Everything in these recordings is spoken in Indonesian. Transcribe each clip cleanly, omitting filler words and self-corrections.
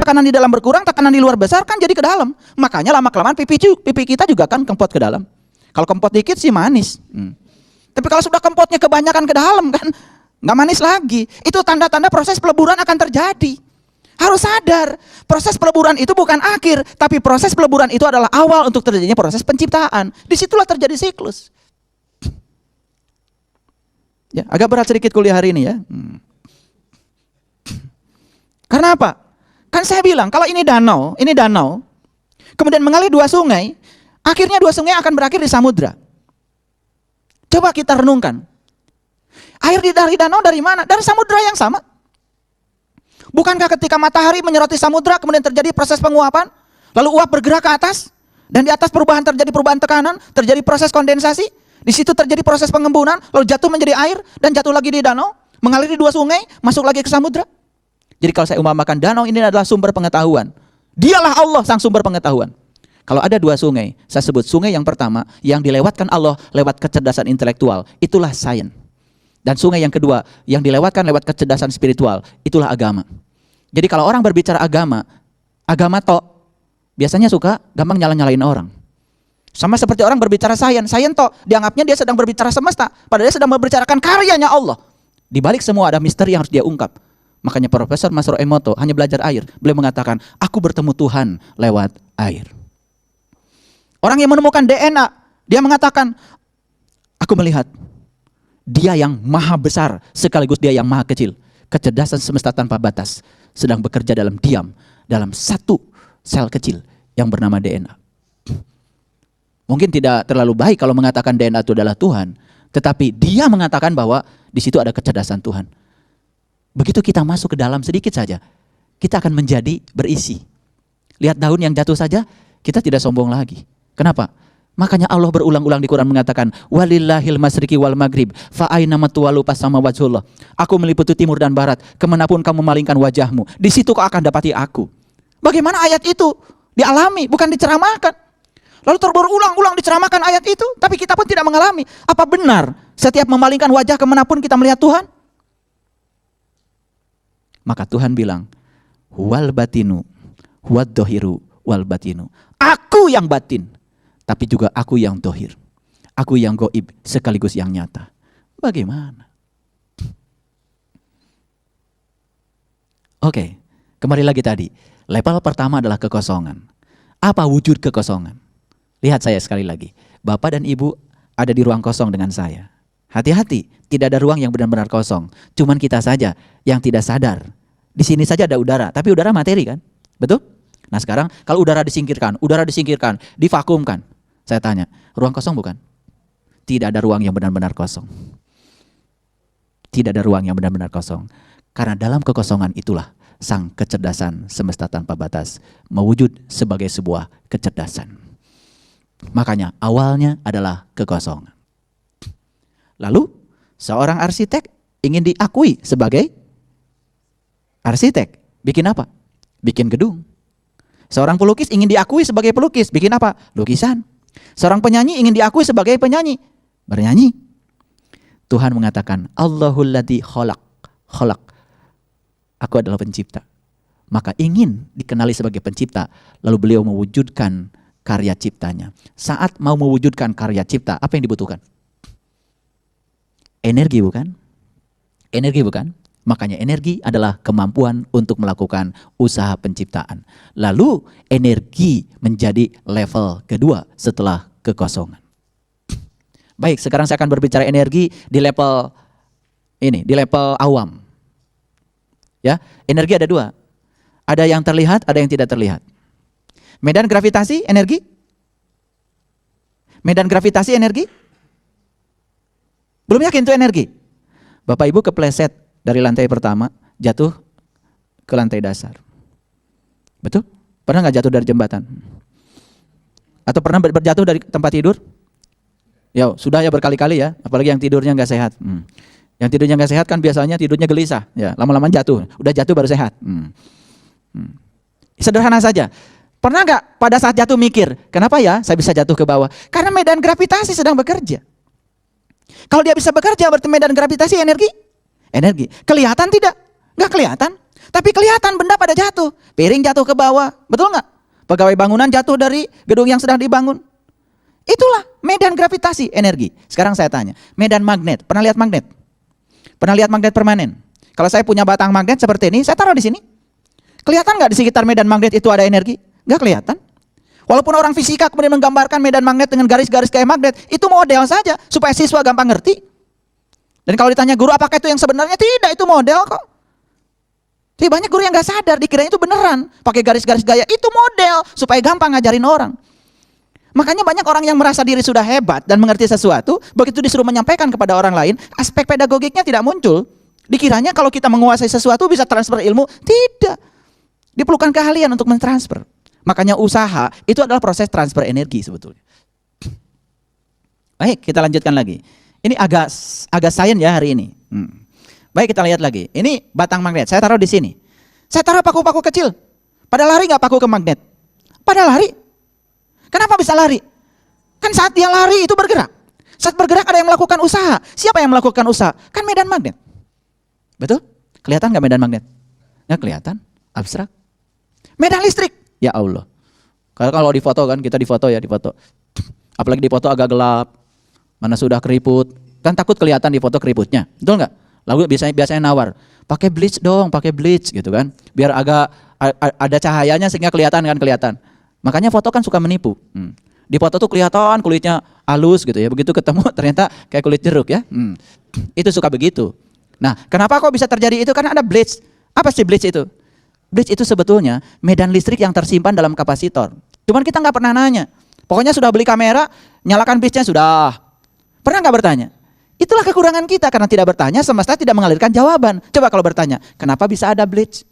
tekanan di dalam berkurang, tekanan di luar besar kan jadi ke dalam. Makanya lama-kelamaan pipi kita juga kan kempot ke dalam. Kalau kempot dikit sih manis. Tapi kalau sudah kempotnya kebanyakan ke dalam kan nggak manis lagi. Itu tanda-tanda proses peleburan akan terjadi. Harus sadar, proses peleburan itu bukan akhir, tapi proses peleburan itu adalah awal untuk terjadinya proses penciptaan. Disitulah terjadi siklus. Ya, agak berat sedikit kuliah hari ini ya. Karena apa? Kan saya bilang, kalau ini danau, kemudian mengalir dua sungai, akhirnya dua sungai akan berakhir di samudra. Coba kita renungkan. Air dari danau dari mana? Dari samudra yang sama. Bukankah ketika matahari menyoroti samudra kemudian terjadi proses penguapan, lalu uap bergerak ke atas, dan di atas terjadi perubahan tekanan, terjadi proses kondensasi, di situ terjadi proses pengembunan, lalu jatuh menjadi air dan jatuh lagi di danau, mengalir di dua sungai, masuk lagi ke samudra. Jadi kalau saya umpamakan danau ini adalah sumber pengetahuan. Dialah Allah sang sumber pengetahuan. Kalau ada dua sungai, saya sebut sungai yang pertama yang dilewatkan Allah lewat kecerdasan intelektual, itulah sains. Dan sungai yang kedua yang dilewatkan lewat kecerdasan spiritual, itulah agama. Jadi kalau orang berbicara agama tok biasanya suka gampang nyalain orang. Sama seperti orang berbicara sains tok dianggapnya dia sedang berbicara semesta, padahal dia sedang membicarakan karyanya Allah. Di balik semua ada misteri yang harus dia ungkap. Makanya Profesor Masaru Emoto hanya belajar air. Beliau mengatakan, aku bertemu Tuhan lewat air. Orang yang menemukan DNA, dia mengatakan, aku melihat dia yang maha besar sekaligus dia yang maha kecil. Kecerdasan semesta tanpa batas sedang bekerja dalam diam dalam satu sel kecil yang bernama DNA. Mungkin tidak terlalu baik kalau mengatakan DNA itu adalah Tuhan, tetapi dia mengatakan bahwa di situ ada kecerdasan Tuhan. Begitu kita masuk ke dalam sedikit saja, kita akan menjadi berisi. Lihat daun yang jatuh saja, kita tidak sombong lagi. Kenapa? Makanya Allah berulang-ulang di Quran mengatakan, walillahil masriqi wal maghrib, fa aina matuwalu fasama wajhullah. Aku meliputi timur dan barat, kemanapun kamu malingkan wajahmu, di situ kau akan dapati aku. Bagaimana ayat itu dialami, bukan diceramahkan. Lalu berulang-ulang diceramahkan ayat itu, tapi kita pun tidak mengalami. Apa benar setiap memalingkan wajah kemanapun kita melihat Tuhan? Maka Tuhan bilang, huwal batinu, huwad dohiru wal batinu. Aku yang batin, tapi juga aku yang dohir. Aku yang goib sekaligus yang nyata. Bagaimana? Oke, kembali lagi tadi. Level pertama adalah kekosongan. Apa wujud kekosongan? Lihat saya sekali lagi. Bapak dan Ibu ada di ruang kosong dengan saya. Hati-hati, tidak ada ruang yang benar-benar kosong. Cuman kita saja yang tidak sadar. Di sini saja ada udara, tapi udara materi kan? Betul? Nah sekarang kalau udara disingkirkan, divakumkan. Saya tanya, ruang kosong bukan? Tidak ada ruang yang benar-benar kosong. Tidak ada ruang yang benar-benar kosong. Karena dalam kekosongan itulah sang kecerdasan semesta tanpa batas mewujud sebagai sebuah kecerdasan. Makanya awalnya adalah kekosongan. Lalu seorang arsitek ingin diakui sebagai arsitek. Bikin apa? Bikin gedung. Seorang pelukis ingin diakui sebagai pelukis. Bikin apa? Lukisan. Seorang penyanyi ingin diakui sebagai penyanyi. Bernyanyi. Tuhan mengatakan, Allahul ladzi khalaq. Aku adalah pencipta. Maka ingin dikenali sebagai pencipta. Lalu beliau mewujudkan karya ciptanya. Saat mau mewujudkan karya cipta, apa yang dibutuhkan? Energi bukan? Energi bukan? Makanya energi adalah kemampuan untuk melakukan usaha penciptaan. Lalu energi menjadi level kedua setelah kekosongan. Baik, sekarang saya akan berbicara energi di level ini, di level awam. Ya, energi ada dua. Ada yang terlihat, ada yang tidak terlihat. Medan gravitasi, energi? Medan gravitasi, energi? Belum yakin itu energi. Bapak Ibu kepleset dari lantai pertama, jatuh ke lantai dasar. Betul? Pernah nggak jatuh dari jembatan? Atau pernah berjatuh dari tempat tidur? Ya, sudah ya berkali-kali ya, apalagi yang tidurnya nggak sehat. Yang tidurnya nggak sehat kan biasanya tidurnya gelisah, ya lama-lama jatuh. Udah jatuh baru sehat. Sederhana saja. Pernah nggak pada saat jatuh mikir, kenapa ya saya bisa jatuh ke bawah? Karena medan gravitasi sedang bekerja. Kalau dia bisa bekerja berarti medan gravitasi energi. Kelihatan tidak? Nggak kelihatan. Tapi kelihatan benda pada jatuh. Piring jatuh ke bawah, betul nggak? Pegawai bangunan jatuh dari gedung yang sedang dibangun. Itulah medan gravitasi energi. Sekarang saya tanya, medan magnet, pernah lihat magnet? Pernah lihat magnet permanen? Kalau saya punya batang magnet seperti ini, saya taruh di sini. Kelihatan nggak di sekitar medan magnet itu ada energi? Nggak kelihatan. Walaupun orang fisika kemudian menggambarkan medan magnet dengan garis-garis kayak magnet, itu model saja supaya siswa gampang ngerti. Dan kalau ditanya guru apakah itu yang sebenarnya? Tidak, itu model kok. Tapi banyak guru yang nggak sadar, dikira itu beneran. Pakai garis-garis gaya, itu model supaya gampang ngajarin orang. Makanya banyak orang yang merasa diri sudah hebat dan mengerti sesuatu, begitu disuruh menyampaikan kepada orang lain, aspek pedagogiknya tidak muncul. Dikiranya kalau kita menguasai sesuatu bisa transfer ilmu, tidak. Diperlukan keahlian untuk mentransfer. Makanya usaha itu adalah proses transfer energi sebetulnya. Baik, kita lanjutkan lagi. Ini agak sains ya hari ini. Baik, kita lihat lagi. Ini batang magnet, saya taruh di sini. Saya taruh paku-paku kecil. Pada lari nggak paku ke magnet? Pada lari. Kenapa bisa lari? Kan saat dia lari itu bergerak. Saat bergerak ada yang melakukan usaha. Siapa yang melakukan usaha? Kan medan magnet. Betul? Kelihatan nggak medan magnet? Nggak kelihatan, abstrak. Medan listrik. Ya Allah. Kalau di foto kan, kita di foto. Apalagi di foto agak gelap. Mana sudah keriput. Kan takut kelihatan di foto keriputnya. Betul nggak? Lalu biasanya nawar. Pakai bleach dong, pakai bleach gitu kan. Biar agak ada cahayanya sehingga kelihatan. Makanya foto kan suka menipu. Di foto tuh kelihatan kulitnya halus gitu ya. Begitu ketemu ternyata kayak kulit jeruk ya. Itu suka begitu. Nah, kenapa kok bisa terjadi itu? Karena ada bleach. Apa sih bleach itu? Bleach itu sebetulnya medan listrik yang tersimpan dalam kapasitor. Cuman kita nggak pernah nanya. Pokoknya sudah beli kamera, nyalakan bleachnya sudah. Pernah nggak bertanya? Itulah kekurangan kita, karena tidak bertanya, semesta tidak mengalirkan jawaban. Coba kalau bertanya, kenapa bisa ada bleach?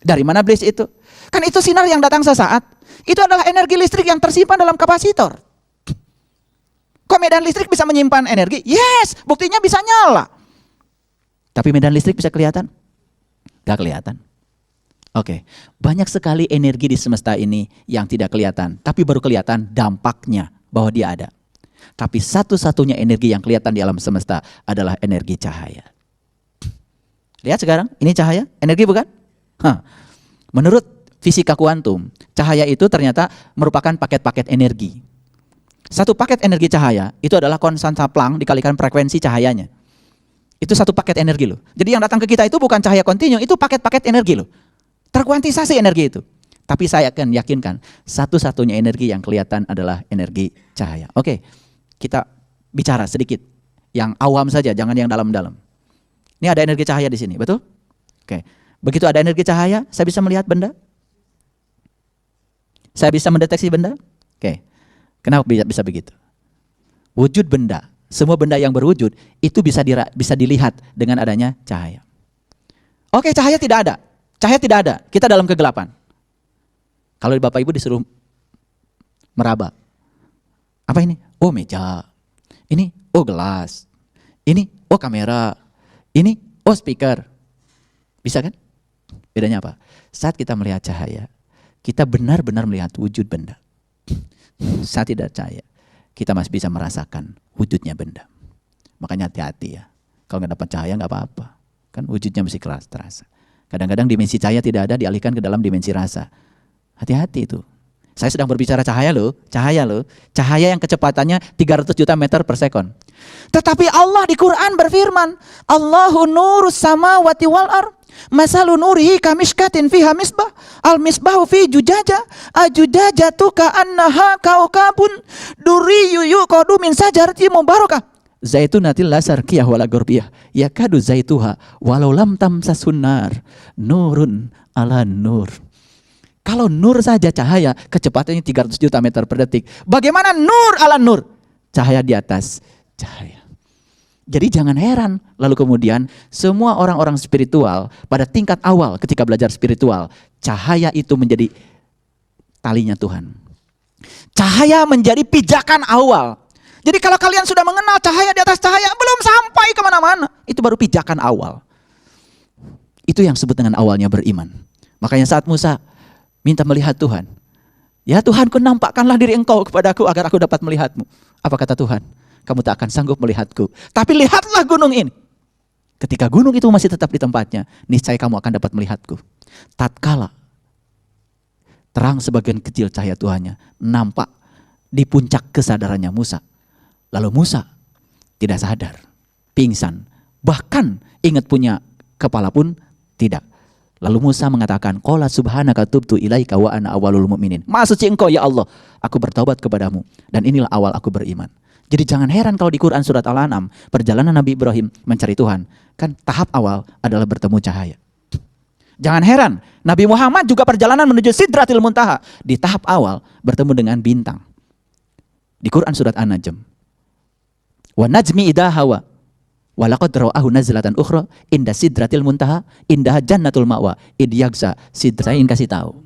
Dari mana bleach itu? Kan itu sinar yang datang sesaat. Itu adalah energi listrik yang tersimpan dalam kapasitor. Kok medan listrik bisa menyimpan energi? Yes, buktinya bisa nyala. Tapi medan listrik bisa kelihatan? Gak kelihatan. Oke, banyak sekali energi di semesta ini yang tidak kelihatan, tapi baru kelihatan dampaknya bahwa dia ada. Tapi satu-satunya energi yang kelihatan di alam semesta adalah energi cahaya. Lihat sekarang, ini cahaya, energi bukan? Menurut fisika kuantum, cahaya itu ternyata merupakan paket-paket energi. Satu paket energi cahaya itu adalah konstanta Planck dikalikan frekuensi cahayanya. Itu satu paket energi loh. Jadi yang datang ke kita itu bukan cahaya kontinu, itu paket-paket energi loh. Terkuantisasi energi itu. Tapi saya akan yakinkan satu-satunya energi yang kelihatan adalah energi cahaya. Oke, kita bicara sedikit yang awam saja, jangan yang dalam-dalam. Ini ada energi cahaya di sini, betul? Oke, begitu ada energi cahaya, saya bisa melihat benda? Saya bisa mendeteksi benda? Oke, kenapa bisa begitu? Wujud benda, semua benda yang berwujud itu bisa dilihat dengan adanya cahaya. Oke, cahaya tidak ada. Cahaya tidak ada, kita dalam kegelapan. Kalau Bapak Ibu disuruh meraba. Apa ini? Oh meja. Ini, oh gelas. Ini, oh kamera. Ini, oh speaker. Bisa kan? Bedanya apa? Saat kita melihat cahaya, kita benar-benar melihat wujud benda. Saat tidak cahaya, kita masih bisa merasakan wujudnya benda. Makanya hati-hati ya. Kalau nggak dapat cahaya nggak apa-apa. Kan wujudnya mesti terasa. Kadang-kadang dimensi cahaya tidak ada, dialihkan ke dalam dimensi rasa. Hati-hati itu. Saya sedang berbicara cahaya loh. Cahaya yang kecepatannya 300 juta meter per sekon. Tetapi Allah di Quran berfirman, Allahu nurus samawati wal ar. Masalu nurihi kamishkatin fiha misbah. Al misbahu fi jujaja. Ajujajatu ka'annaha kaukabun. Duriyu yuqadu min sajarati mubarakah. Zaitunatil lasarkiyah wala gorbiyah yakadu zaituha walau lam tamsasun nar nurun ala nur. Kalau nur saja cahaya kecepatannya 300 juta meter per detik. Bagaimana nur ala nur? Cahaya di atas cahaya. Jadi jangan heran lalu kemudian semua orang-orang spiritual pada tingkat awal ketika belajar spiritual, cahaya itu menjadi talinya Tuhan. Cahaya menjadi pijakan awal. Jadi kalau kalian sudah mengenal cahaya di atas cahaya, belum sampai kemana-mana. Itu baru pijakan awal. Itu yang disebut dengan awalnya beriman. Makanya saat Musa minta melihat Tuhan. Ya Tuhanku, nampakkanlah diri engkau kepadaku agar aku dapat melihatmu. Apa kata Tuhan? Kamu tak akan sanggup melihatku. Tapi lihatlah gunung ini. Ketika gunung itu masih tetap di tempatnya, niscaya kamu akan dapat melihatku. Tatkala terang sebagian kecil cahaya Tuhannya nampak di puncak kesadarannya Musa. Lalu Musa tidak sadar, pingsan, bahkan ingat punya kepala pun tidak. Lalu Musa mengatakan, qala subhanaka tubtu ilaika wa ana awwalul mu'minin. Maha suci Engkau ya Allah, aku bertaubat kepadamu dan inilah awal aku beriman. Jadi jangan heran kalau di Quran surat Al-An'am, perjalanan Nabi Ibrahim mencari Tuhan, kan tahap awal adalah bertemu cahaya. Jangan heran, Nabi Muhammad juga perjalanan menuju Sidratil Muntaha, di tahap awal bertemu dengan bintang. Di Quran surat An-Najm, wa najmi idha hawa walaqad ra'ahu nazlatan ukhra inda sidratil muntaha indah jannatul ma'wa id yagza sidrain. Kasih tahu,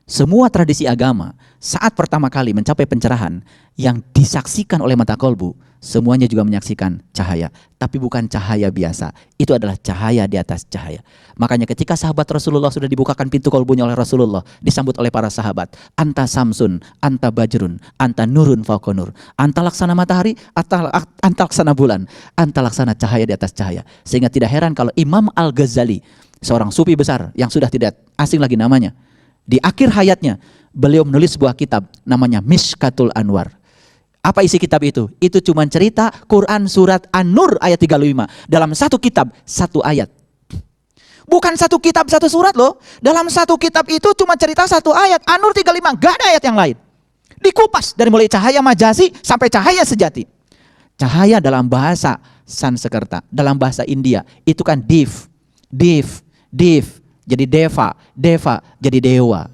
semua tradisi agama saat pertama kali mencapai pencerahan yang disaksikan oleh mata kolbu, semuanya juga menyaksikan cahaya, tapi bukan cahaya biasa. Itu adalah cahaya di atas cahaya. Makanya ketika sahabat Rasulullah sudah dibukakan pintu kolbunya oleh Rasulullah, disambut oleh para sahabat, anta samsun, anta bajrun, anta nurun fauqa nur, anta laksana matahari, anta laksana bulan, anta laksana cahaya di atas cahaya. Sehingga tidak heran kalau Imam Al-Ghazali, seorang sufi besar yang sudah tidak asing lagi namanya, di akhir hayatnya beliau menulis sebuah kitab namanya Mishkatul Anwar. Apa isi kitab itu? Itu cuma cerita Quran surat An-Nur ayat 35. Dalam satu kitab, satu ayat. Bukan satu kitab, satu surat loh. Dalam satu kitab itu cuma cerita satu ayat. An-Nur 35, gak ada ayat yang lain. Dikupas dari mulai cahaya majasi sampai cahaya sejati. Cahaya dalam bahasa Sanskerta, dalam bahasa India, itu kan div, jadi deva, jadi dewa.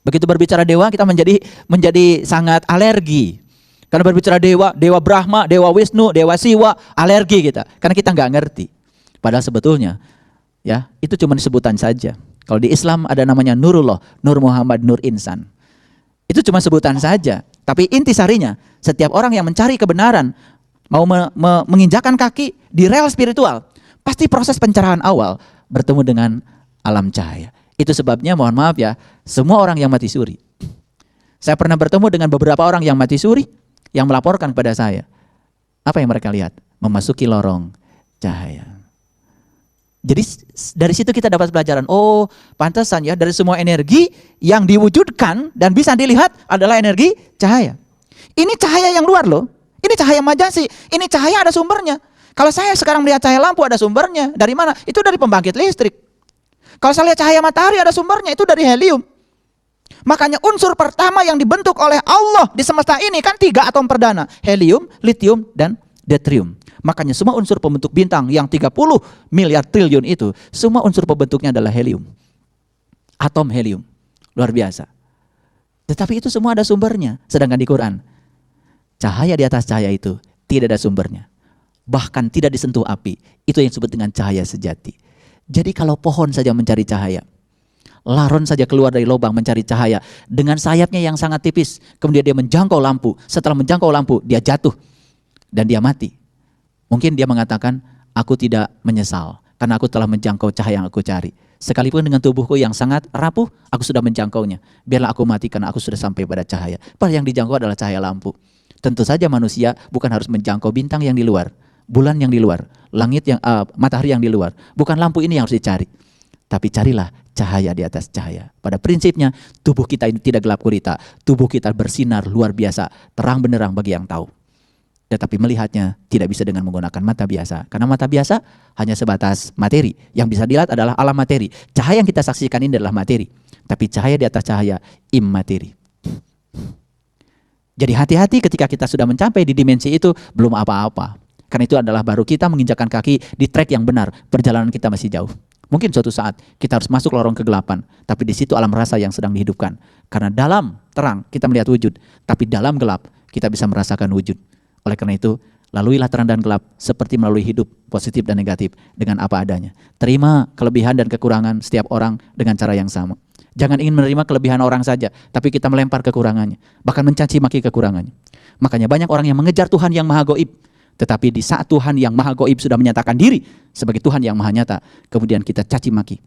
Begitu berbicara dewa, kita menjadi sangat alergi. Karena berbicara dewa, dewa Brahma, dewa Wisnu, dewa Siwa, alergi kita. Karena kita nggak ngerti. Padahal sebetulnya, ya itu cuma sebutan saja. Kalau di Islam ada namanya Nurullah, Nur Muhammad, Nur Insan. Itu cuma sebutan saja. Tapi intisarinya, setiap orang yang mencari kebenaran, mau menginjakan kaki di rel spiritual, pasti proses pencerahan awal bertemu dengan alam cahaya. Itu sebabnya mohon maaf ya, semua orang yang mati suri. Saya pernah bertemu dengan beberapa orang yang mati suri yang melaporkan kepada saya. Apa yang mereka lihat? Memasuki lorong cahaya. Jadi dari situ kita dapat pelajaran, oh pantasan ya dari semua energi yang diwujudkan dan bisa dilihat adalah energi cahaya. Ini cahaya yang luar loh. Ini cahaya majasi. Ini cahaya ada sumbernya. Kalau saya sekarang melihat cahaya lampu ada sumbernya. Dari mana? Itu dari pembangkit listrik. Kalau saya lihat cahaya matahari ada sumbernya, itu dari helium. Makanya unsur pertama yang dibentuk oleh Allah di semesta ini kan 3 atom perdana. Helium, litium, dan deuterium. Makanya semua unsur pembentuk bintang yang 30 miliar triliun itu, semua unsur pembentuknya adalah helium. Atom helium. Luar biasa. Tetapi itu semua ada sumbernya. Sedangkan di Quran, cahaya di atas cahaya itu tidak ada sumbernya. Bahkan tidak disentuh api. Itu yang disebut dengan cahaya sejati. Jadi kalau pohon saja mencari cahaya, laron saja keluar dari lubang mencari cahaya, dengan sayapnya yang sangat tipis, kemudian dia menjangkau lampu. Setelah menjangkau lampu, dia jatuh dan dia mati. Mungkin dia mengatakan, aku tidak menyesal karena aku telah menjangkau cahaya yang aku cari. Sekalipun dengan tubuhku yang sangat rapuh, aku sudah menjangkaunya. Biarlah aku mati karena aku sudah sampai pada cahaya. Padahal yang dijangkau adalah cahaya lampu. Tentu saja manusia bukan harus menjangkau bintang yang di luar, bulan yang di luar, langit yang matahari yang di luar. Bukan lampu ini yang harus dicari. Tapi carilah cahaya di atas cahaya. Pada prinsipnya tubuh kita ini tidak gelap gulita. Tubuh kita bersinar luar biasa, terang benderang bagi yang tahu. Tetapi melihatnya tidak bisa dengan menggunakan mata biasa. Karena mata biasa hanya sebatas materi. Yang bisa dilihat adalah alam materi. Cahaya yang kita saksikan ini adalah materi. Tapi cahaya di atas cahaya immateri. Jadi hati-hati ketika kita sudah mencapai di dimensi itu, belum apa-apa. Karena itu adalah baru kita menginjakkan kaki di track yang benar. Perjalanan kita masih jauh. Mungkin suatu saat kita harus masuk lorong kegelapan. Tapi di situ alam rasa yang sedang dihidupkan. Karena dalam terang kita melihat wujud. Tapi dalam gelap kita bisa merasakan wujud. Oleh karena itu, laluilah terang dan gelap seperti melalui hidup positif dan negatif dengan apa adanya. Terima kelebihan dan kekurangan setiap orang dengan cara yang sama. Jangan ingin menerima kelebihan orang saja, tapi kita melempar kekurangannya, bahkan mencaci maki kekurangannya. Makanya banyak orang yang mengejar Tuhan yang maha gaib, tetapi di saat Tuhan yang maha gaib sudah menyatakan diri sebagai Tuhan yang maha nyata, kemudian kita caci maki.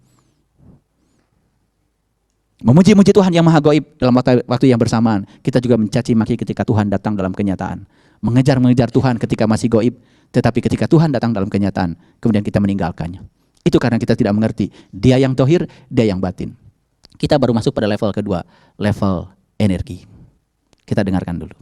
Memuji-muji Tuhan yang maha gaib dalam waktu yang bersamaan, kita juga mencaci maki ketika Tuhan datang dalam kenyataan. Mengejar-mengejar Tuhan ketika masih gaib, Tetapi ketika Tuhan datang dalam kenyataan, kemudian kita meninggalkannya. Itu karena kita tidak mengerti. Dia yang tohir, dia yang batin. Kita baru masuk pada level kedua, level energi. Kita dengarkan dulu.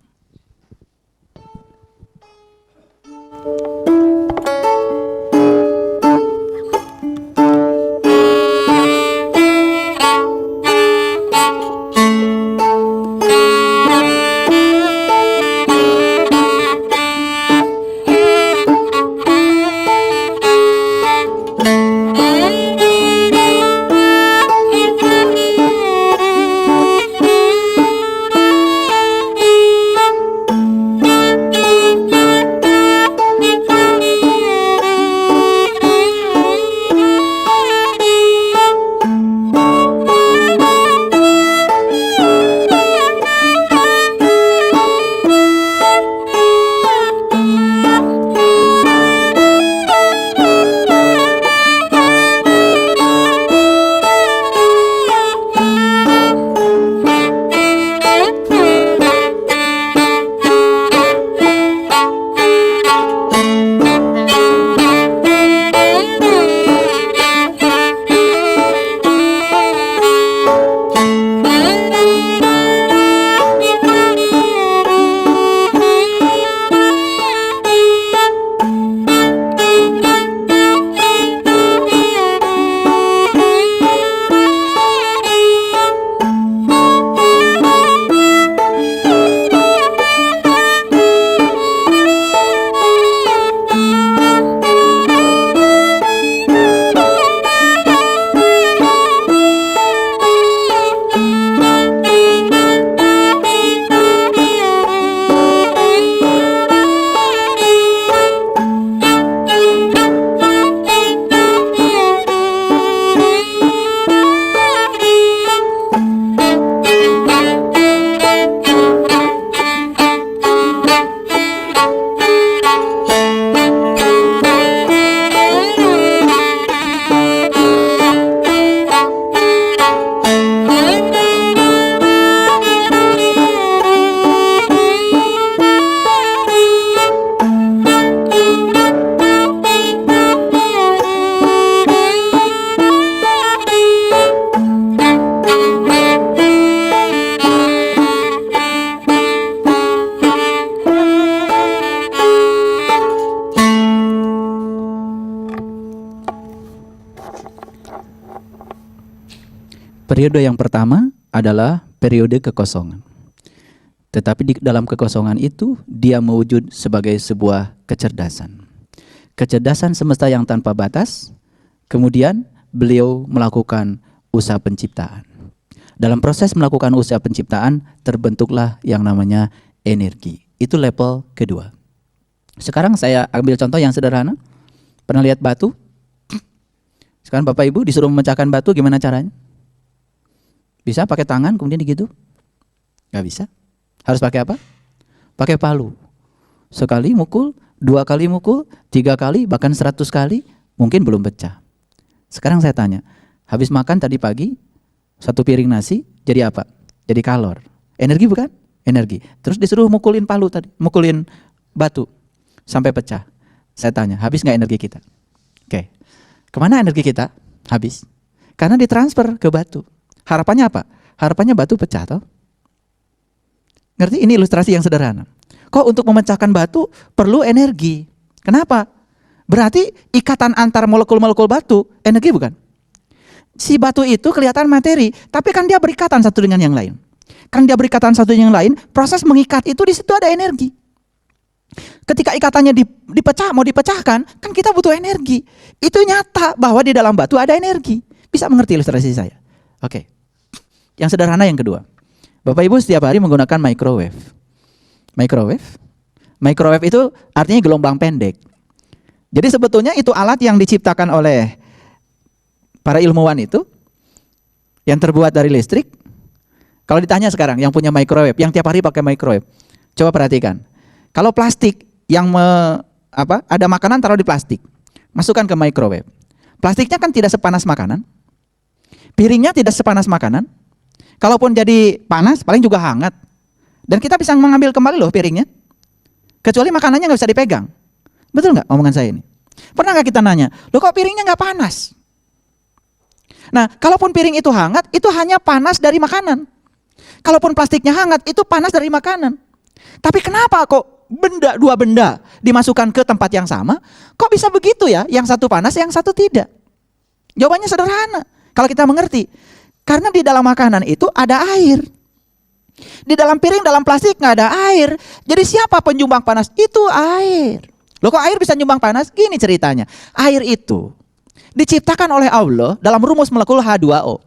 Periode yang pertama adalah periode kekosongan. Tetapi di dalam kekosongan itu, dia mewujud sebagai sebuah kecerdasan. Kecerdasan semesta yang tanpa batas, kemudian beliau melakukan usaha penciptaan. Dalam proses melakukan usaha penciptaan, terbentuklah yang namanya energi. Itu level kedua. Sekarang saya ambil contoh yang sederhana. Pernah lihat batu? Sekarang Bapak Ibu disuruh memecahkan batu, gimana caranya? Bisa pakai tangan kemudian digitu? Gak bisa. Harus pakai apa? Pakai palu. Sekali mukul, 2 kali mukul, 3 kali, bahkan 100 kali, mungkin belum pecah. Sekarang saya tanya, habis makan tadi pagi, 1 piring nasi, jadi apa? Jadi kalor. Energi bukan? Energi. Terus disuruh mukulin palu tadi, mukulin batu, sampai pecah. Saya tanya, habis gak energi kita? Oke. Kemana energi kita? Habis. Karena ditransfer ke batu. Harapannya apa? Harapannya batu pecah toh? Ngerti? Ini ilustrasi yang sederhana. Kok untuk memecahkan batu perlu energi? Kenapa? Berarti ikatan antar molekul-molekul batu energi bukan? Si batu itu kelihatan materi, tapi kan dia berikatan satu dengan yang lain. Kan dia berikatan satu dengan yang lain, proses mengikat itu di situ ada energi. Ketika ikatannya mau dipecahkan, kan kita butuh energi. Itu nyata bahwa di dalam batu ada energi. Bisa mengerti ilustrasi saya? Oke. Yang sederhana yang kedua. Bapak Ibu setiap hari menggunakan microwave. Microwave itu artinya gelombang pendek. Jadi sebetulnya itu alat yang diciptakan oleh para ilmuwan itu, yang terbuat dari listrik. Kalau ditanya sekarang yang punya microwave, yang tiap hari pakai microwave, coba perhatikan. Kalau plastik yang ada makanan taruh di plastik, masukkan ke microwave. Plastiknya kan tidak sepanas makanan. Piringnya tidak sepanas makanan. Kalaupun jadi panas, paling juga hangat. Dan kita bisa mengambil kembali loh piringnya. Kecuali makanannya nggak bisa dipegang. Betul nggak omongan saya ini? Pernah nggak kita nanya, loh kok piringnya nggak panas? Nah, kalaupun piring itu hangat, itu hanya panas dari makanan. Kalaupun plastiknya hangat, itu panas dari makanan. Tapi kenapa kok dua benda dimasukkan ke tempat yang sama, kok bisa begitu ya? Yang satu panas, yang satu tidak. Jawabannya sederhana, kalau kita mengerti. Karena di dalam makanan itu ada air. Di dalam piring, dalam plastik nggak ada air. Jadi siapa penyumbang panas? Itu air. Loh kok air bisa nyumbang panas? Gini ceritanya. Air itu diciptakan oleh Allah dalam rumus molekul H2O.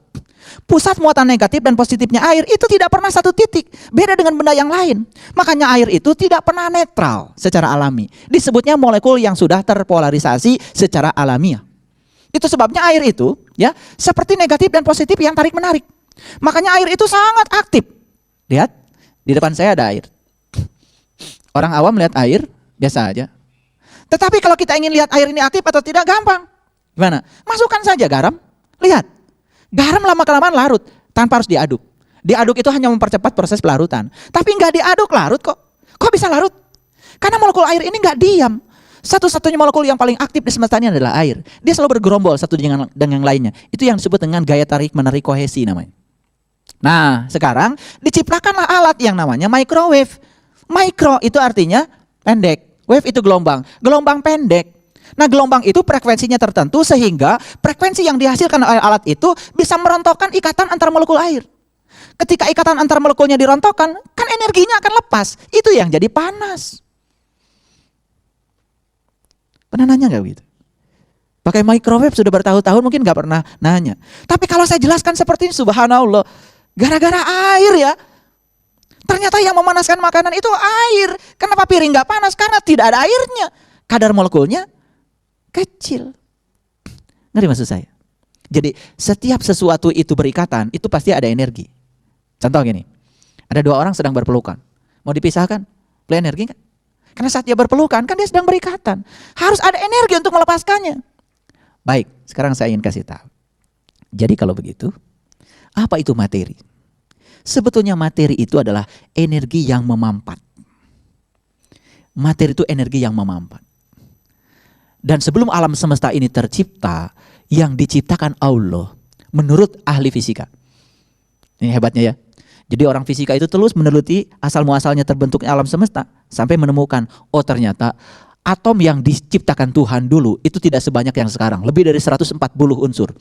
Pusat muatan negatif dan positifnya air itu tidak pernah satu titik. Beda dengan benda yang lain. Makanya air itu tidak pernah netral secara alami. Disebutnya molekul yang sudah terpolarisasi secara alamiah. Itu sebabnya air itu ya seperti negatif dan positif yang tarik menarik. Makanya air itu sangat aktif. Lihat, di depan saya ada air. Orang awam melihat air biasa aja. Tetapi kalau kita ingin lihat air ini aktif atau tidak, gampang. Gimana? Masukkan saja garam. Lihat, garam lama-kelamaan larut tanpa harus diaduk. Diaduk itu hanya mempercepat proses pelarutan. Tapi nggak diaduk larut kok. Kok bisa larut? Karena molekul air ini nggak diam. Satu-satunya molekul yang paling aktif di semesta ini adalah air. Dia selalu bergerombol satu dengan yang lainnya. Itu yang disebut dengan gaya tarik-menarik kohesi namanya. Nah, sekarang diciptakanlah alat yang namanya microwave. Micro itu artinya pendek. Wave itu gelombang pendek. Nah, gelombang itu frekuensinya tertentu sehingga frekuensi yang dihasilkan oleh alat itu bisa merontokkan ikatan antar molekul air. Ketika ikatan antar molekulnya dirontokkan, kan energinya akan lepas. Itu yang jadi panas. Pernah nanya nggak begitu? Pakai microwave sudah bertahun-tahun mungkin nggak pernah nanya. Tapi kalau saya jelaskan seperti ini, subhanallah, gara-gara air ya. Ternyata yang memanaskan makanan itu air. Kenapa piring nggak panas? Karena tidak ada airnya. Kadar molekulnya kecil. Ngerti maksud saya? Jadi setiap sesuatu itu berikatan, itu pasti ada energi. Contoh gini, ada dua orang sedang berpelukan. Mau dipisahkan? Beli energi kan? Karena saat dia berpelukan, kan dia sedang berikatan. Harus ada energi untuk melepaskannya. Baik, sekarang saya ingin kasih tahu. Jadi kalau begitu, apa itu materi? Sebetulnya materi itu adalah energi yang memampat. Materi itu energi yang memampat. Dan sebelum alam semesta ini tercipta, yang diciptakan Allah menurut ahli fisika. Ini hebatnya ya. Jadi orang fisika itu terus meneliti asal muasalnya terbentuknya alam semesta. Sampai menemukan, oh ternyata atom yang diciptakan Tuhan dulu itu tidak sebanyak yang sekarang. Lebih dari 140 unsur.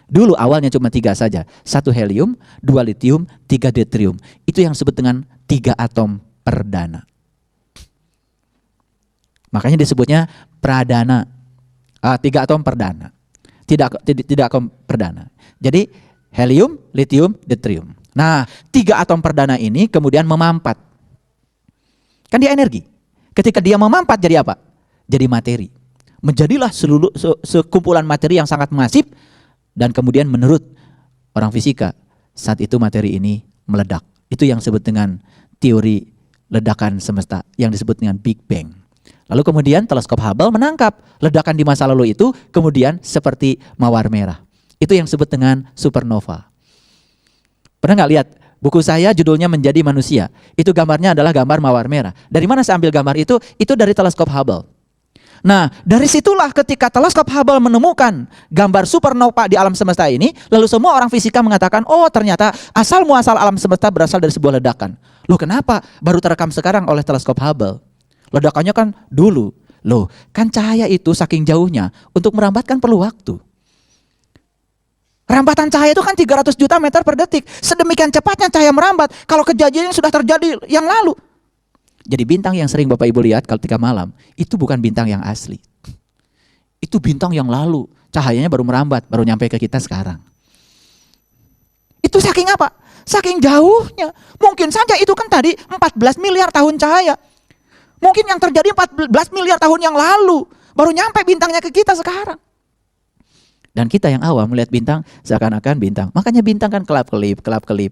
Dulu awalnya cuma 3 saja. 1 helium, 2 litium, 3 deuterium. Itu yang disebut dengan 3 atom perdana. Makanya disebutnya pradana. 3 atom perdana. Tidak atom perdana. Jadi helium, litium, deuterium. Nah, 3 atom perdana ini kemudian memampat. Kan dia energi. Ketika dia memampat jadi apa? Jadi materi. Menjadilah sekumpulan materi yang sangat masif. Dan kemudian menurut orang fisika, saat itu materi ini meledak. Itu yang disebut dengan teori ledakan semesta, yang disebut dengan Big Bang. Lalu kemudian teleskop Hubble menangkap ledakan di masa lalu itu kemudian seperti mawar merah. Itu yang disebut dengan supernova. Pernah nggak lihat buku saya judulnya Menjadi Manusia? Itu gambarnya adalah gambar mawar merah. Dari mana saya ambil gambar itu? Itu dari teleskop Hubble. Nah, dari situlah ketika teleskop Hubble menemukan gambar supernova di alam semesta ini, lalu semua orang fisika mengatakan, oh ternyata asal muasal alam semesta berasal dari sebuah ledakan. Loh kenapa? Baru terekam sekarang oleh teleskop Hubble. Ledakannya kan dulu. Loh, kan cahaya itu saking jauhnya untuk merambatkan perlu waktu. Rambatan cahaya itu kan 300 juta meter per detik. Sedemikian cepatnya cahaya merambat. Kalau kejadian sudah terjadi yang lalu. Jadi bintang yang sering Bapak Ibu lihat ketika malam, itu bukan bintang yang asli. Itu bintang yang lalu. Cahayanya baru merambat, baru nyampe ke kita sekarang. Itu saking apa? Saking jauhnya. Mungkin saja itu kan tadi 14 miliar tahun cahaya. Mungkin yang terjadi 14 miliar tahun yang lalu. Baru nyampe bintangnya ke kita sekarang. Dan kita yang awam melihat bintang seakan-akan bintang. Makanya bintang kan kelap-kelip.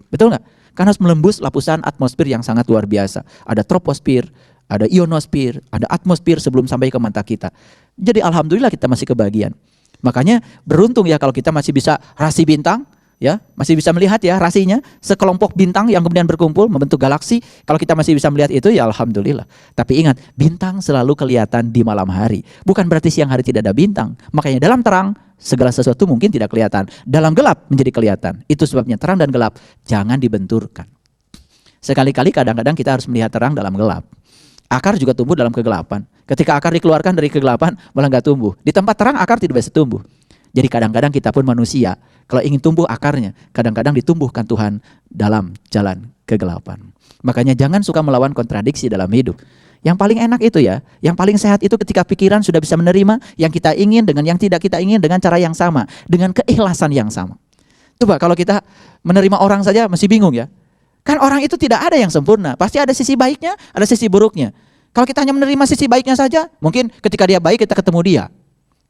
Betul nggak? Karena harus melembus lapisan atmosfer yang sangat luar biasa. Ada troposfer, ada ionosfer, ada atmosfer sebelum sampai ke mata kita. Jadi alhamdulillah kita masih kebagian. Makanya beruntung ya kalau kita masih bisa rasi bintang, Ya, masih bisa melihat ya rasinya, sekelompok bintang yang kemudian berkumpul membentuk galaksi. Kalau kita masih bisa melihat itu, ya alhamdulillah. Tapi ingat, bintang selalu kelihatan di malam hari. Bukan berarti siang hari tidak ada bintang. Makanya dalam terang segala sesuatu mungkin tidak kelihatan. Dalam gelap menjadi kelihatan. Itu sebabnya terang dan gelap jangan dibenturkan. Sekali-kali kadang-kadang kita harus melihat terang dalam gelap. Akar juga tumbuh dalam kegelapan. Ketika akar dikeluarkan dari kegelapan, malah nggak tumbuh. Di tempat terang akar tidak bisa tumbuh. Jadi kadang-kadang kita pun manusia, kalau ingin tumbuh akarnya, kadang-kadang ditumbuhkan Tuhan dalam jalan kegelapan. Makanya jangan suka melawan kontradiksi dalam hidup. Yang paling enak itu ya, yang paling sehat itu ketika pikiran sudah bisa menerima yang kita ingin dengan yang tidak kita ingin dengan cara yang sama, dengan keikhlasan yang sama. Coba kalau kita menerima orang saja masih bingung ya. Kan orang itu tidak ada yang sempurna, pasti ada sisi baiknya, ada sisi buruknya. Kalau kita hanya menerima sisi baiknya saja, mungkin ketika dia baik kita ketemu dia.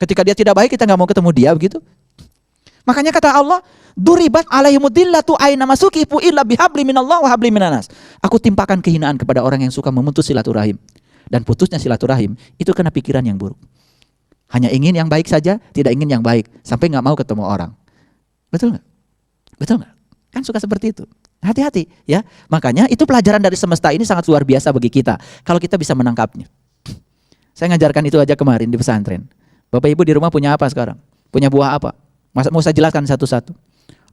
Ketika dia tidak baik kita nggak mau ketemu dia, begitu. Makanya kata Allah, duribat alaihimudillatu aina masukifu illa bihabli minallah wa habli minanas. Aku timpakan kehinaan kepada orang yang suka memutus silaturahim. Dan putusnya silaturahim itu karena pikiran yang buruk. Hanya ingin yang baik saja, tidak ingin yang baik, sampai nggak mau ketemu orang. Betul nggak? Betul nggak? Kan suka seperti itu. Hati-hati ya. Makanya itu pelajaran dari semesta ini sangat luar biasa bagi kita. Kalau kita bisa menangkapnya. Saya ngajarkan itu aja kemarin di pesantren. Bapak Ibu di rumah punya apa sekarang? Punya buah apa? Mau saya jelaskan satu-satu.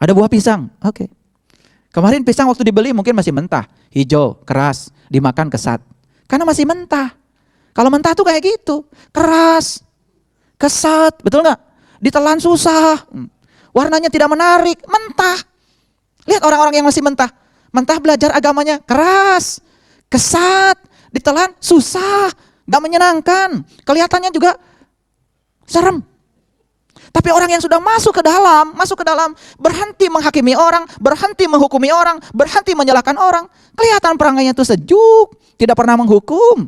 Ada buah pisang. Oke. Kemarin pisang waktu dibeli mungkin masih mentah. Hijau, keras, dimakan kesat. Karena masih mentah. Kalau mentah tuh kayak gitu. Keras, kesat. Betul nggak? Ditelan susah. Warnanya tidak menarik. Mentah. Lihat orang-orang yang masih mentah. Mentah belajar agamanya keras, kesat, ditelan susah. Nggak menyenangkan. Kelihatannya juga serem. Tapi orang yang sudah masuk ke dalam, berhenti menghakimi orang, berhenti menghukumi orang, berhenti menyalahkan orang, kelihatan perangainya itu sejuk, tidak pernah menghukum.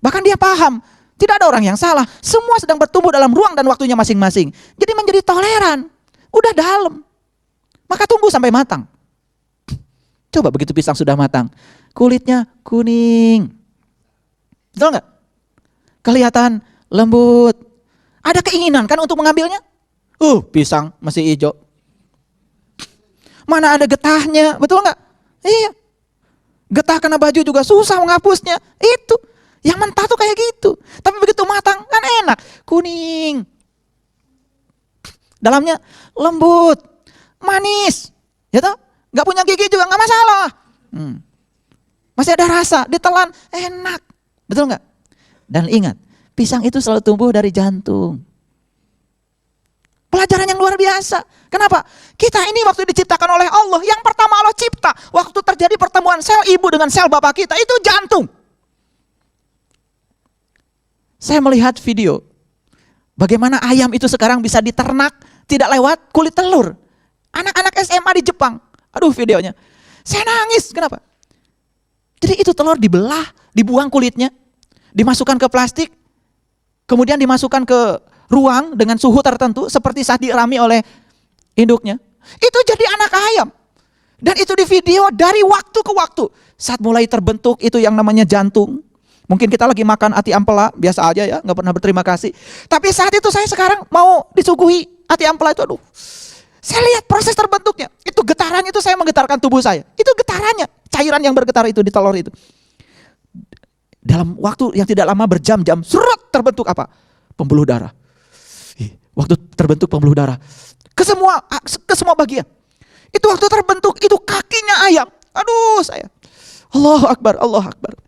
Bahkan dia paham, tidak ada orang yang salah, semua sedang bertumbuh dalam ruang dan waktunya masing-masing. Jadi menjadi toleran, udah dalam. Maka tunggu sampai matang. Coba begitu pisang sudah matang, kulitnya kuning. Betul nggak? Kelihatan lembut. Ada keinginan kan untuk mengambilnya? Pisang masih hijau. Mana ada getahnya, betul nggak? Iya. Getah kena baju juga susah menghapusnya. Itu. Yang mentah tuh kayak gitu. Tapi begitu matang kan enak. Kuning. Dalamnya lembut. Manis. Ya toh? Nggak punya gigi juga nggak masalah. Masih ada rasa, ditelan enak. Betul nggak? Dan ingat, pisang itu selalu tumbuh dari jantung. Pelajaran yang luar biasa. Kenapa? Kita ini waktu diciptakan oleh Allah, yang pertama Allah cipta, waktu terjadi pertemuan sel ibu dengan sel bapak kita, itu jantung. Saya melihat video, bagaimana ayam itu sekarang bisa diternak, tidak lewat kulit telur. Anak-anak SMA di Jepang, aduh videonya. Saya nangis, kenapa? Jadi itu telur dibelah, dibuang kulitnya, dimasukkan ke plastik, kemudian dimasukkan ke ruang dengan suhu tertentu seperti saat dirami oleh induknya. Itu jadi anak ayam. Dan itu di video dari waktu ke waktu. Saat mulai terbentuk itu yang namanya jantung. Mungkin kita lagi makan ati ampela, biasa aja ya, gak pernah berterima kasih. Tapi saat itu saya sekarang mau disuguhi ati ampela itu, aduh. Saya lihat proses terbentuknya. Itu getaran itu saya menggetarkan tubuh saya. Itu getarannya, cairan yang bergetar itu di telur itu. Dalam waktu yang tidak lama berjam-jam, serut terbentuk apa? Pembuluh darah. Waktu terbentuk pembuluh darah ke semua bagian. Itu waktu terbentuk itu kakinya ayam. Aduh saya. Allahu Akbar, Allahu Akbar.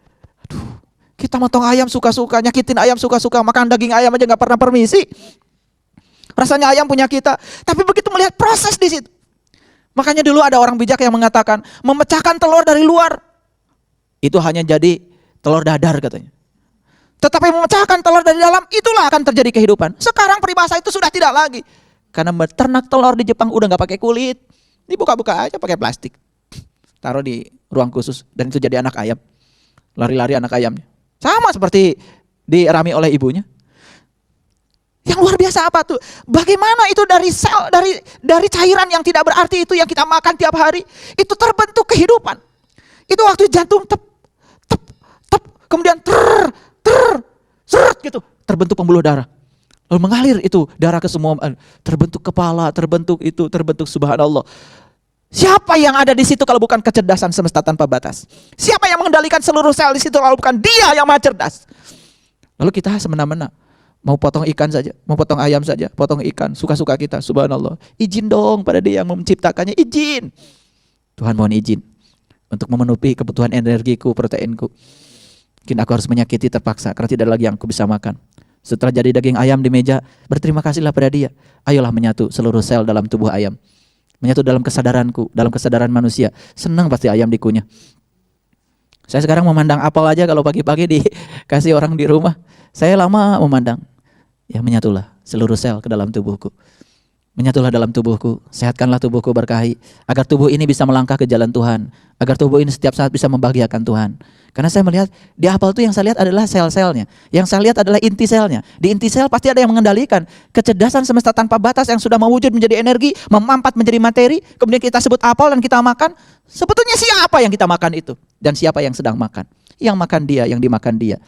Aduh, kita motong ayam suka-suka, nyakitin ayam suka-suka, makan daging ayam aja nggak pernah permisi. Rasanya ayam punya kita. Tapi begitu melihat proses di situ. Makanya dulu ada orang bijak yang mengatakan memecahkan telur dari luar itu hanya jadi telur dadar katanya. Tetapi memecahkan telur dari dalam, itulah akan terjadi kehidupan. Sekarang peribahasa itu sudah tidak lagi. Karena beternak telur di Jepang udah gak pakai kulit. Dibuka-buka aja pakai plastik. Taruh di ruang khusus. Dan itu jadi anak ayam. Lari-lari anak ayamnya. Sama seperti dirami oleh ibunya. Yang luar biasa apa tuh? Bagaimana itu dari sel, dari cairan yang tidak berarti itu yang kita makan tiap hari. Itu terbentuk kehidupan. Itu waktu jantung tep, kemudian seret gitu, terbentuk pembuluh darah. Lalu mengalir itu darah ke semua, terbentuk kepala, terbentuk itu, terbentuk, subhanallah. Siapa yang ada di situ kalau bukan kecerdasan semesta tanpa batas? Siapa yang mengendalikan seluruh sel di situ kalau bukan Dia yang maha cerdas? Lalu kita semena-mena mau potong ikan saja, mau potong ayam saja, potong ikan, suka-suka kita, subhanallah. Izin dong pada Dia yang menciptakannya, izin. Tuhan mohon izin untuk memenuhi kebutuhan energiku, proteinku. Mungkin aku harus menyakiti terpaksa karena tidak lagi yang aku bisa makan. Setelah jadi daging ayam di meja, berterima kasihlah pada Dia. Ayolah menyatu seluruh sel dalam tubuh ayam. Menyatu dalam kesadaranku, dalam kesadaran manusia. Senang pasti ayam dikunyah. Saya sekarang memandang apel aja kalau pagi-pagi dikasih orang di rumah. Saya lama memandang. Ya menyatulah seluruh sel ke dalam tubuhku. Menyatulah dalam tubuhku, sehatkanlah tubuhku, berkahi. Agar tubuh ini bisa melangkah ke jalan Tuhan. Agar tubuh ini setiap saat bisa membahagiakan Tuhan. Karena saya melihat di apel itu yang saya lihat adalah sel-selnya. Yang saya lihat adalah inti selnya. Di inti sel pasti ada yang mengendalikan. Kecerdasan semesta tanpa batas yang sudah mewujud menjadi energi, memampat menjadi materi. Kemudian kita sebut apel dan kita makan. Sebetulnya siapa yang kita makan itu? Dan siapa yang sedang makan? Yang makan Dia, yang dimakan Dia.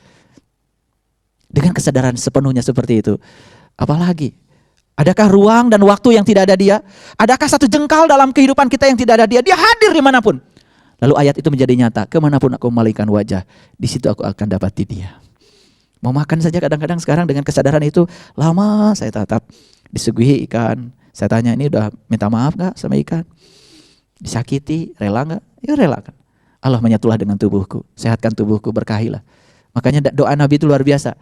Dengan kesadaran sepenuhnya seperti itu. Apalagi? Adakah ruang dan waktu yang tidak ada Dia? Adakah satu jengkal dalam kehidupan kita yang tidak ada Dia? Dia hadir dimanapun. Lalu ayat itu menjadi nyata. Kemanapun aku memalingkan wajah, di situ aku akan dapati Dia. Mau makan saja kadang-kadang sekarang dengan kesadaran itu, lama saya tatap disuguhi ikan. Saya tanya, ini udah minta maaf gak sama ikan? Disakiti, rela gak? Ya rela kan. Allah menyatulah dengan tubuhku, sehatkan tubuhku, berkahilah. Makanya doa Nabi itu luar biasa.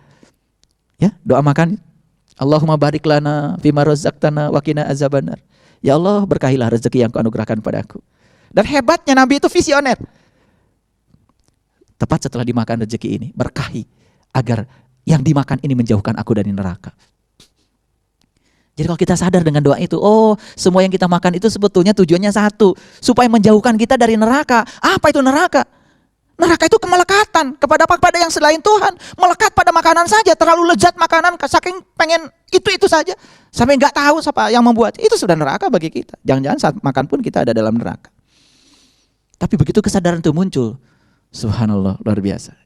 Ya, doa makan. Allahumma barik lana fima razaqtana wa qina azabannar. Ya Allah, berkahilah rezeki yang Kau anugerahkan padaku. Dan hebatnya Nabi itu visioner. Tepat setelah dimakan rezeki ini, berkahi agar yang dimakan ini menjauhkan aku dari neraka. Jadi kalau kita sadar dengan doa itu, oh semua yang kita makan itu sebetulnya tujuannya satu, supaya menjauhkan kita dari neraka. Apa itu neraka? Neraka itu kemelekatan kepada yang selain Tuhan. Melekat pada makanan saja, terlalu lezat makanan, saking pengen itu saja. Sampai gak tahu siapa yang membuat, itu sudah neraka bagi kita. Jangan-jangan saat makan pun kita ada dalam neraka. Tapi begitu kesadaran itu muncul, subhanallah, luar biasa.